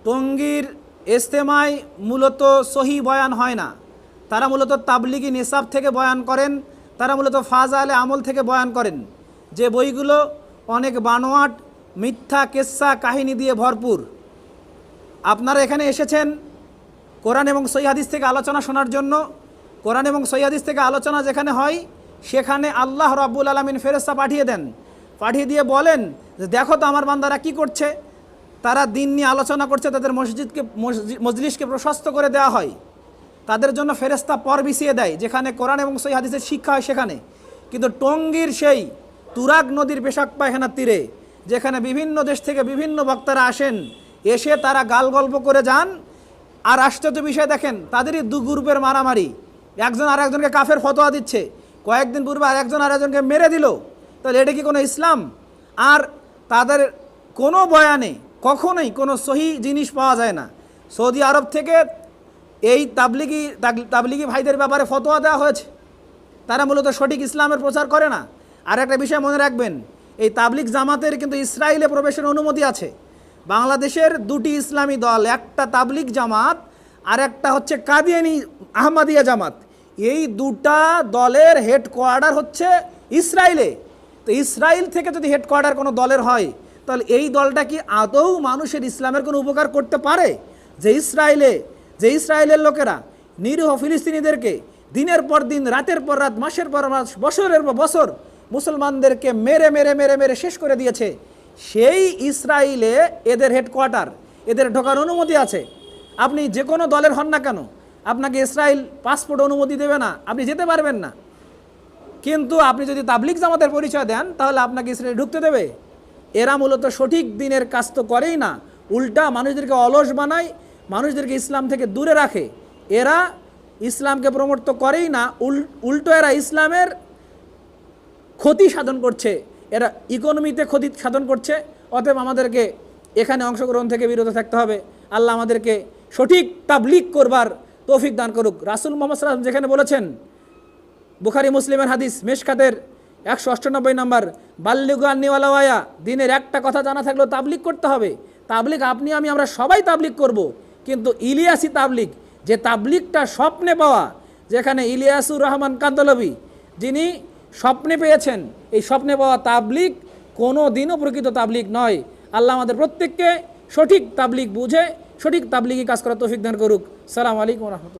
টঙ্গীর ইজতেমায় মূলত সহি বয়ান হয় না, তারা মূলত তাবলিগি নিসাব থেকে বয়ান করেন, তারা মূলত ফাজালে আমল থেকে বয়ান করেন, যে বইগুলো অনেক বানোয়াট মিথ্যা কেচ্ছা কাহিনী দিয়ে ভরপুর। আপনারা এখানে এসেছেন কোরআন এবং সহিহ হাদিস থেকে আলোচনা শোনার জন্য। কোরআন এবং সহিহ হাদিস থেকে আলোচনা যেখানে হয় সেখানে আল্লাহ রাব্বুল আলামিন ফেরেশতা পাঠিয়ে দেন, পাঠিয়ে দিয়ে বলেন যে দেখো তো আমার বান্দারা কি করছে, তারা দিন নিয়ে আলোচনা করছে, তাদের মজলিসকে প্রশস্ত করে দেওয়া হয়, তাদের জন্য ফেরেশতা পর বিছিয়ে দেয় যেখানে কোরআন এবং সহিহ হাদিসের শিক্ষা হয় সেখানে। কিন্তু টঙ্গীর সেই তুরাগ নদীর পেশাক পায়খানার তীরে যেখানে বিভিন্ন দেশ থেকে বিভিন্ন বক্তারা আসেন, এসে তারা গাল গল্প করে যান। আর আশ্চর্য বিষয় দেখেন, তাদেরই দু গ্রুপের মারামারি, একজন আর একজনকে কাফের ফতোয়া দিচ্ছে, কয়েকদিন পূর্বে আর একজন আরেকজনকে মেরে দিল। তাহলে এটা কি কোনো ইসলাম? আর তাদের কোনো বয়ানে কখনোই কোনো সহি জিনিস পাওয়া যায় না। সৌদি আরব থেকে এই তাবলিগি ভাইদের ব্যাপারে ফতোয়া দেওয়া হয়েছে, তারা মূলত সঠিক ইসলামের প্রচার করে না। আর একটা বিষয় মনে রাখবেন, এই তাবলিগ জামাতের কিন্তু ইসরায়েলে প্রবেশের অনুমতি আছে। বাংলাদেশের দুটি ইসলামী দল, একটা তাবলিগ জামাত আর একটা হচ্ছে কাদিয়ানি আহমদিয়া জামাত, এই দুটা দলের হেডকোয়ার্টার হচ্ছে ইসরায়েলে। তো ইসরায়েল থেকে যদি হেডকোয়ার্টার কোনো দলের হয়, তাহলে এই দলটা কি আদৌ মানুষের ইসলামের কোনো উপকার করতে পারে? যে ইসরায়েলের লোকেরা নিরীহ ফিলিস্তিনিদেরকে দিনের পর দিন, রাতের পর রাত, মাসের পর মাস, বছরের পর বছর মুসলমানদেরকে মেরে মেরে মেরে মেরে শেষ করে দিয়েছে, সেই ইসরায়েলে এদের হেডকোয়ার্টার, এদের ঢোকার অনুমতি আছে। আপনি যে কোনো দলের হন না কেন, আপনাকে ইসরায়েল পাসপোর্ট অনুমতি দেবে না, আপনি যেতে পারবেন না। কিন্তু আপনি যদি তাবলিগ জামাতের পরিচয় দেন তাহলে আপনাকে ইসরায়েল ঢুকতে দেবে। এরা মূলত সঠিক দিনের কাজ তো করেই না, উল্টা মানুষদেরকে অলস বানায়, মানুষদেরকে ইসলাম থেকে দূরে রাখে। এরা ইসলামকে প্রমোট তো করেই না, উল্টো এরা ইসলামের ক্ষতি সাধন করছে, এরা ইকোনমিতে ক্ষতি সাধন করছে। অতএব আমাদেরকে এখানে অংশগ্রহণ থেকে বিরত থাকতে হবে। আল্লাহ আমাদেরকে সঠিক তাবলিগ করবার তৌফিক দান করুক। রাসূল মুহাম্মদ সাল্লাল্লাহু আলাইহি ওয়াসাল্লাম যেখানে বলেছেন, বুখারী মুসলিমের হাদিস, মেশকাতের 198 নম্বর, বাল্লিগু আন্নী ওয়ালাউ আয়া, দিনের একটা কথা জানা থাকলেও তাবলিগ করতে হবে। তাবলিগ আপনি আমরা সবাই তাবলিগ করব, কিন্তু ইলিয়াসি তাবলিগ, যে তাবলিগটা স্বপ্নে পাওয়া, যেখানে ইলিয়াসুর রহমান কান্দলবি যিনি স্বপ্নে পেয়েছেন, এই স্বপ্নে পাওয়া তাবলিগ কোনো দিনও প্রকৃত তাবলিগ নয়। আল্লাহ আমাদের প্রত্যেককে সঠিক তাবলিগ বুঝে সঠিক তাবলিগি কাজ করার তৌফিক দান করুক। সালামু আলাইকুম ওয়া রাহমাতুল্লাহ।